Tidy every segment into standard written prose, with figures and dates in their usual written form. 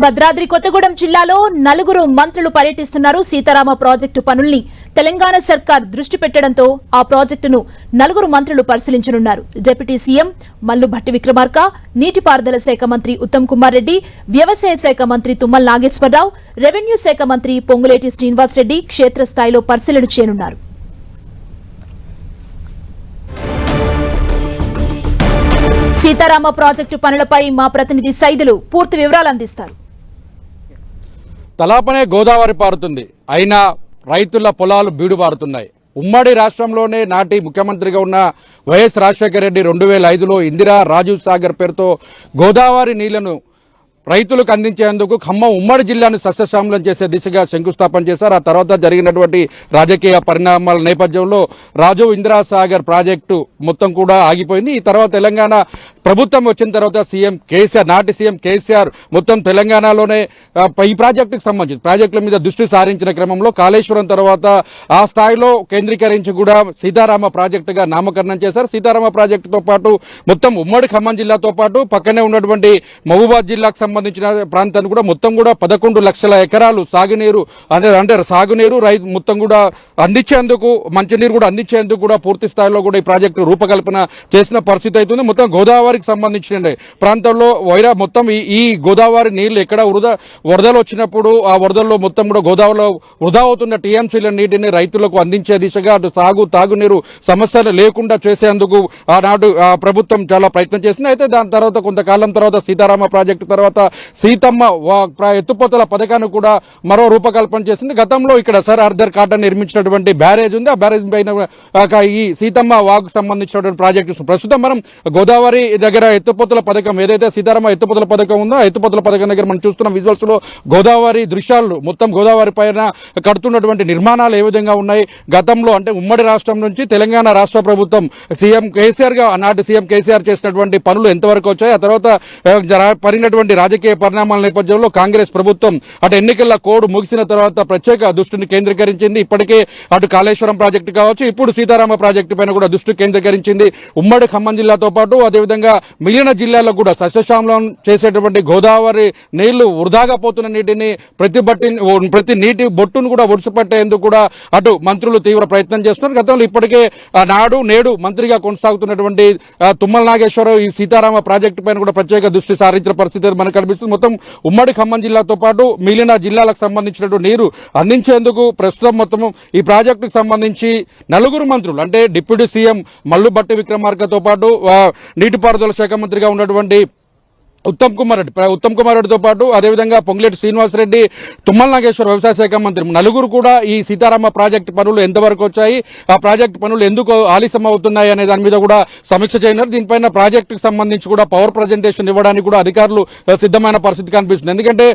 భద్రాద్రి కొత్తగూడెం జిల్లాలో నలుగురు మంత్రులు పర్యటిస్తున్నారు. సీతారామ ప్రాజెక్టు పనుల్ని తెలంగాణ సర్కార్ దృష్టి పెట్టడంతో ఆ ప్రాజెక్టును నలుగురు మంత్రులు పరిశీలించనున్నారు. డిప్యూటీ సీఎం మల్లు భట్టి విక్రమార్క, నీటిపారుదల శాఖ మంత్రి ఉత్తమ్ కుమార్ రెడ్డి, వ్యవసాయ శాఖ మంత్రి తుమ్మల నాగేశ్వరరావు, రెవెన్యూ శాఖ మంత్రి పొంగులేటి శ్రీనివాసరెడ్డి క్షేత్రస్థాయిలో పరిశీలన చేయనున్నారు. సీతారామ ప్రాజెక్టు పనులపై మా ప్రతినిధి సైదులు పూర్తి వివరాలు అందిస్తారు. తలాపనే గోదావరి పారుతుంది, అయినా రైతుల పొలాలు బీడుబారుతున్నాయి. ఉమ్మడి రాష్ట్రంలోనే నాటి ముఖ్యమంత్రిగా ఉన్న వైఎస్ రాజశేఖర రెడ్డి 2005లో ఇందిరా రాజీవ్ సాగర్ పేరుతో గోదావరి నీళ్లను రైతులకు అందించేందుకు ఖమ్మం ఉమ్మడి జిల్లాను సస్యశ్యామలం చేసే దిశగా శంకుస్థాపన చేశారు. ఆ తర్వాత జరిగినటువంటి రాజకీయ పరిణామాల నేపథ్యంలో రాజీవ్ ఇందిరా సాగర్ ప్రాజెక్టు మొత్తం కూడా ఆగిపోయింది. ఈ తర్వాత తెలంగాణ ప్రభుత్వం వచ్చిన తర్వాత నాటి సీఎం కేసీఆర్ మొత్తం తెలంగాణలోనే ఈ ప్రాజెక్టుకు సంబంధించి ప్రాజెక్టుల మీద దృష్టి సారించిన క్రమంలో కాళేశ్వరం తర్వాత ఆ స్థాయిలో కేంద్రీకరించి కూడా సీతారామ ప్రాజెక్టుగా నామకరణం చేశారు. సీతారామ ప్రాజెక్టుతో పాటు మొత్తం ఉమ్మడి ఖమ్మం జిల్లాతో పాటు పక్కనే ఉన్నటువంటి మహబూబాద్ జిల్లాకు సంబంధించిన ప్రాంతాన్ని కూడా మొత్తం కూడా 11 లక్షల ఎకరాలు సాగునీరు రైతు మొత్తం కూడా అందించేందుకు, మంచినీరు కూడా అందించేందుకు కూడా పూర్తి స్థాయిలో కూడా ఈ ప్రాజెక్టు రూపకల్పన చేసిన పరిస్థితి అవుతుంది. మొత్తం గోదావరికి సంబంధించిన ప్రాంతంలో మొత్తం ఈ గోదావరి నీళ్లు ఎక్కడ వరదలు వచ్చినప్పుడు ఆ వరదల్లో మొత్తం కూడా గోదావరిలో వృధా అవుతున్న టీఎంసీల నీటిని రైతులకు అందించే దిశగా అటు తాగునీరు సమస్యలు లేకుండా చేసేందుకు ఆనాడు ప్రభుత్వం చాలా ప్రయత్నం చేసింది. అయితే దాని తర్వాత కొంతకాలం తర్వాత సీతారామ ప్రాజెక్టు తర్వాత సీతమ్మ ఎత్తుపోతల పథకాన్ని కూడా మరో రూపకల్పన చేసింది. గతంలో ఇక్కడ సర్ ఆర్థర్ కాటన్ నిర్మించినటువంటి బ్యారేజ్ ఉంది. ఆ బ్యారేజ్ పైన ఈ సీతమ్మ వాగుకు సంబంధించినటువంటి ప్రాజెక్టు ప్రస్తుతం మనం గోదావరి దగ్గర ఎత్తుపోతల పథకం ఏదైతే సీతారామ ఎత్తుపోతల పథకం ఉందో ఆ ఎత్తుపోతల పథకం దగ్గర మనం చూస్తున్న విజువల్స్ లో గోదావరి దృశ్యాలు మొత్తం గోదావరి పైన కడుతున్నటువంటి నిర్మాణాలు ఏ విధంగా ఉన్నాయి. గతంలో అంటే ఉమ్మడి రాష్ట్రం నుంచి తెలంగాణ రాష్ట్ర ప్రభుత్వం నాటి సీఎం కేసీఆర్ చేసినటువంటి పనులు ఎంతవరకు వచ్చాయి, ఆ తర్వాత పరినటువంటి రాజకీయ పరిణామాల నేపథ్యంలో కాంగ్రెస్ ప్రభుత్వం అటు ఎన్నికల కోడ్ ముగిసిన తర్వాత ప్రత్యేక దృష్టిని కేంద్రీకరించింది. ఇప్పటికే అటు కాళేశ్వరం ప్రాజెక్టు కావచ్చు, ఇప్పుడు సీతారామ ప్రాజెక్టు పైన కూడా దృష్టి కేంద్రీకరించింది. ఉమ్మడి ఖమ్మం జిల్లాతో పాటు అదేవిధంగా మిగిలిన జిల్లాల్లో కూడా సస్యశ్యామలం చేసేటువంటి గోదావరి నీళ్లు వృధాగా పోతున్న నీటిని ప్రతి నీటి బొట్టును కూడా ఒడిసిపట్టేందుకు కూడా అటు మంత్రులు తీవ్ర ప్రయత్నం చేస్తున్నారు. గతంలో ఇప్పటికే నేడు మంత్రిగా కొనసాగుతున్నటువంటి తుమ్మల నాగేశ్వరరావు ఈ సీతారామ ప్రాజెక్టు పైన కూడా ప్రత్యేక దృష్టి సారించిన పరిస్థితి మనకు కనిపిస్తుంది. మొత్తం ఉమ్మడి ఖమ్మం జిల్లాతో పాటు మిగిలిన జిల్లాలకు సంబంధించినటువంటి నీరు అందించేందుకు ప్రస్తుతం మొత్తం ఈ ప్రాజెక్టుకు సంబంధించి నలుగురు మంత్రులు అంటే డిప్యూటీ సీఎం మల్లు భట్టి విక్రమార్కతో పాటు నీటిపారుదల శాఖ మంత్రిగా ఉన్నటువంటి ఉత్తమ్ కుమార్ రెడ్డితో పాటు అదేవిధంగా పొంగులేటి శ్రీనివాసరెడ్డి, తుమ్మల నాగేశ్వర వ్యవసాయ శాఖ మంత్రి నలుగురు కూడా ఈ సీతారామ ప్రాజెక్టు పనులు ఎంతవరకు వచ్చాయి, ఆ ప్రాజెక్టు పనులు ఎందుకు ఆలస్యం అవుతున్నాయి అనే దాని మీద కూడా సమీక్ష చేయనున్నారు. దీనిపైన ప్రాజెక్టుకు సంబంధించి కూడా పవర్ ప్రజెంటేషన్ ఇవ్వడానికి కూడా అధికారులు సిద్ధమైన పరిస్థితి కనిపిస్తుంది. ఎందుకంటే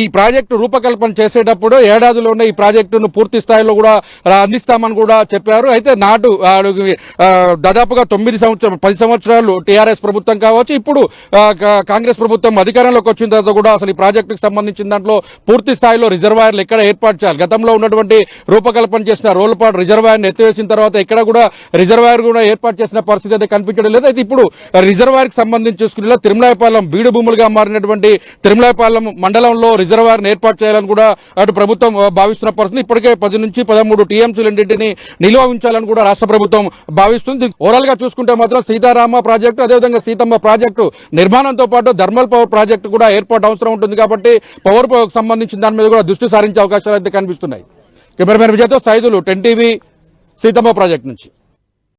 ఈ ప్రాజెక్టు రూపకల్పన చేసేటప్పుడు ఏడాదిలోనే ఈ ప్రాజెక్టును పూర్తి స్థాయిలో కూడా అందిస్తామని కూడా చెప్పారు. అయితే దాదాపుగా 10 సంవత్సరాలు టీఆర్ఎస్ ప్రభుత్వం కావచ్చు, ఇప్పుడు కాంగ్రెస్ ప్రభుత్వం అధికారంలోకి వచ్చిన తర్వాత కూడా అసలు ఈ ప్రాజెక్టుకు సంబంధించిన దాంట్లో పూర్తి స్థాయిలో రిజర్వాయర్లు ఎక్కడ ఏర్పాటు చేయాలి, గతంలో ఉన్నటువంటి రూపకల్పన చేసిన రోల్పాడు రిజర్వాయర్ని ఎత్తివేసిన తర్వాత ఎక్కడ కూడా రిజర్వాయర్ కూడా ఏర్పాటు చేసిన పరిస్థితి అయితే కనిపించడం లేదు. అయితే ఇప్పుడు రిజర్వాయర్ కి సంబంధించి చూసుకునే తిరుమలాయపాలెం బీడు భూములుగా మారినటువంటి తిరుమలాయపాలెం మండలంలో రిజర్వాయర్ని ఏర్పాటు చేయాలని కూడా అటు ప్రభుత్వం భావిస్తున్న పరిస్థితి. ఇప్పటికే 10 నుంచి 13 టీఎంసీలన్నింటినీ నిల్వ ఉంచాలని కూడా రాష్ట్ర ప్రభుత్వం భావిస్తుంది. ఓవరాల్ గా చూసుకుంటే మాత్రం సీతారామ ప్రాజెక్టు అదేవిధంగా సీతమ్మ ప్రాజెక్టు నిర్మాణంతో పాటు థర్మల్ పవర్ ప్రాజెక్టు కూడా ఏర్పాటు అవసరం ఉంటుంది కాబట్టి పవర్ సంబంధించిన దాని మీద కూడా దృష్టి సారించే అవకాశాలు అయితే కనిపిస్తున్నాయి. కెమెరామెన్ విజయ్తో సైదులు 10 టీవీ సీతమ్మ ప్రాజెక్టు నుంచి.